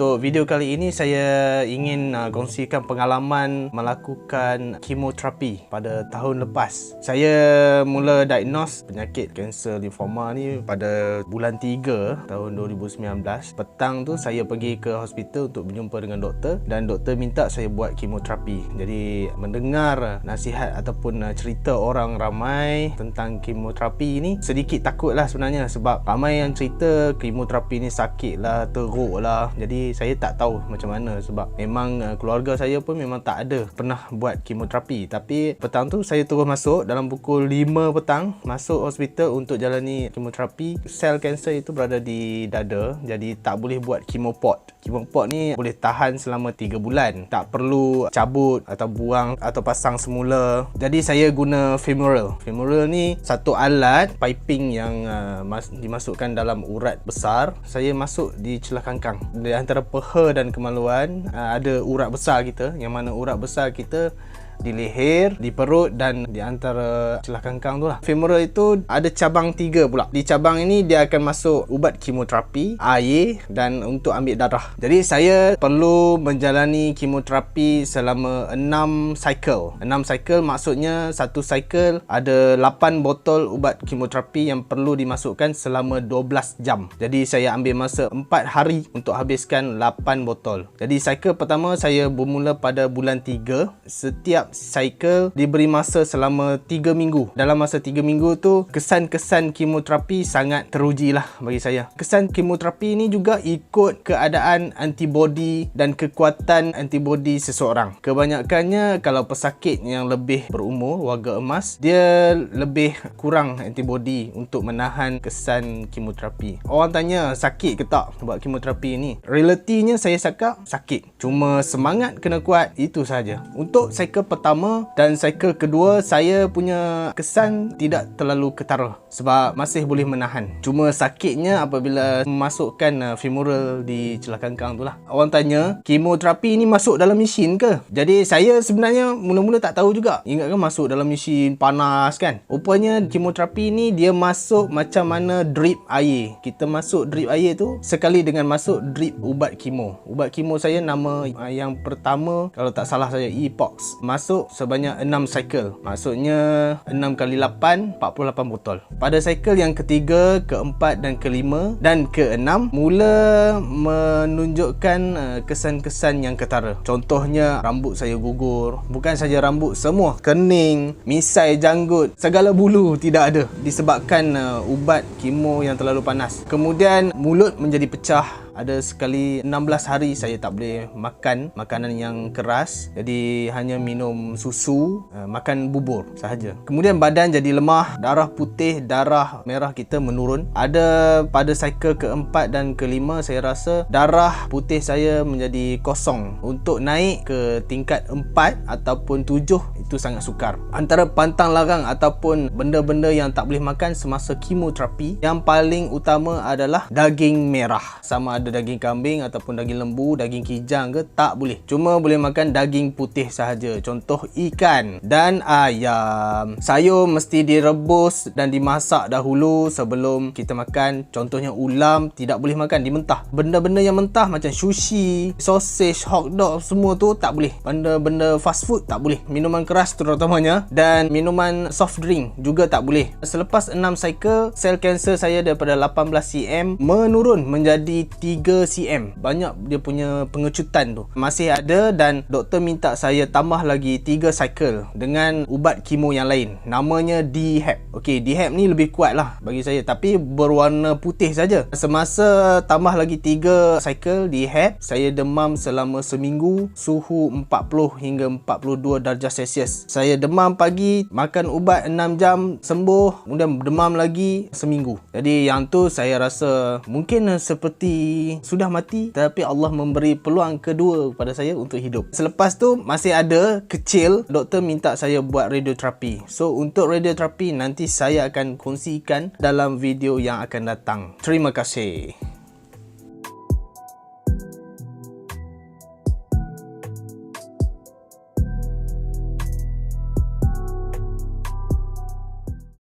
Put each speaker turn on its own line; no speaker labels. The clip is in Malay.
Untuk video kali ini saya ingin kongsikan pengalaman melakukan kemoterapi pada tahun lepas. Saya mula diagnose penyakit kanser limfoma ni pada bulan 3 tahun 2019. Petang tu saya pergi ke hospital untuk berjumpa dengan doktor dan doktor minta saya buat kemoterapi. Jadi mendengar nasihat ataupun cerita orang ramai tentang kemoterapi ni sedikit takut lah sebenarnya, sebab ramai yang cerita kemoterapi ni sakit lah, teruk lah. Jadi saya tak tahu macam mana, sebab memang keluarga saya pun memang tak ada pernah buat kemoterapi. Tapi petang tu saya terus masuk dalam pukul 5 petang, masuk hospital untuk jalani kemoterapi. Sel kanser itu berada di dada, jadi tak boleh buat kemopot. Kemopot ni boleh tahan selama 3 bulan, tak perlu cabut atau buang atau pasang semula. Jadi saya guna femoral. Femoral ni satu alat piping yang dimasukkan dalam urat besar. Saya masuk di celah kangkang. Di antara peha dan kemaluan ada urat besar kita, yang mana urat besar kita di leher, di perut dan di antara celah kangkang tu lah. Femoral itu ada cabang 3 pula. Di cabang ini dia akan masuk ubat kemoterapi, air dan untuk ambil darah. Jadi saya perlu menjalani kemoterapi selama 6 cycle. 6 cycle maksudnya satu cycle ada 8 botol ubat kemoterapi yang perlu dimasukkan selama 12 jam. Jadi saya ambil masa 4 hari untuk habiskan 8 botol. Jadi cycle pertama saya bermula pada bulan 3. Setiap cycle diberi masa selama 3 minggu. Dalam masa 3 minggu tu kesan-kesan kemoterapi sangat teruji lah bagi saya. Kesan kemoterapi ni juga ikut keadaan antibodi dan kekuatan antibodi seseorang. Kebanyakannya kalau pesakit yang lebih berumur, warga emas, dia lebih kurang antibodi untuk menahan kesan kemoterapi. Orang tanya sakit ke tak buat kemoterapi ni? Realitinya saya cakap sakit, cuma semangat kena kuat, itu saja. Untuk cycle pertama dan cycle kedua saya punya kesan tidak terlalu ketara sebab masih boleh menahan. Cuma sakitnya apabila memasukkan femoral di celah kangkang tu lah. Orang tanya kemoterapi ni masuk dalam mesin ke? Jadi saya sebenarnya mula-mula tak tahu juga. Ingatkan masuk dalam mesin panas kan. Rupanya kemoterapi ni dia masuk macam mana drip air. Kita masuk drip air tu sekali dengan masuk drip ubat kemo. Ubat kemo saya nama yang pertama kalau tak salah saya EPOX. Masuk sebanyak 6 cycle. Maksudnya 6 kali 8, 48 botol. Pada cycle yang ketiga, keempat dan kelima dan keenam mula menunjukkan kesan-kesan yang ketara. Contohnya rambut saya gugur. Bukan saja rambut, semua kening, misai janggut, segala bulu tidak ada disebabkan ubat kemo yang terlalu panas. Kemudian mulut menjadi pecah. Ada sekali 16 hari saya tak boleh makan makanan yang keras. Jadi hanya minum susu, makan bubur sahaja. Kemudian badan jadi lemah, darah putih, darah merah kita menurun. Ada pada cycle keempat dan kelima saya rasa darah putih saya menjadi kosong. Untuk naik ke tingkat 4 ataupun 7 itu sangat sukar. Antara pantang larang ataupun benda-benda yang tak boleh makan semasa kemoterapi, yang paling utama adalah daging merah. Sama ada daging kambing ataupun daging lembu, daging kijang ke, tak boleh. Cuma boleh makan daging putih sahaja. Contoh ikan dan ayam. Sayur mesti direbus dan dimasak dahulu sebelum kita makan. Contohnya ulam tidak boleh makan dimentah. Benda-benda yang mentah macam sushi, sausage, hotdog, semua tu tak boleh. Benda-benda fast food tak boleh. Minuman keras terutamanya dan minuman soft drink juga tak boleh. Selepas 6 cycle, sel kanser saya daripada 18 cm menurun menjadi 3 cm. Banyak dia punya pengecutan tu masih ada dan doktor minta saya tambah lagi 3 cycle dengan ubat kemo yang lain. Namanya DHAP. Okey, DHAP ni lebih kuat lah bagi saya, tapi berwarna putih saja. Semasa tambah lagi 3 cycle DHAP, saya demam selama seminggu, suhu 40 hingga 42 darjah Celsius. Saya demam pagi, makan ubat 6 jam sembuh, kemudian demam lagi seminggu. Jadi yang tu saya rasa mungkin seperti sudah mati, tapi Allah memberi peluang kedua kepada saya untuk hidup. Selepas tu masih ada kecil, doktor minta saya buat radioterapi. So untuk radioterapi nanti saya akan kongsikan dalam video yang akan datang. Terima kasih.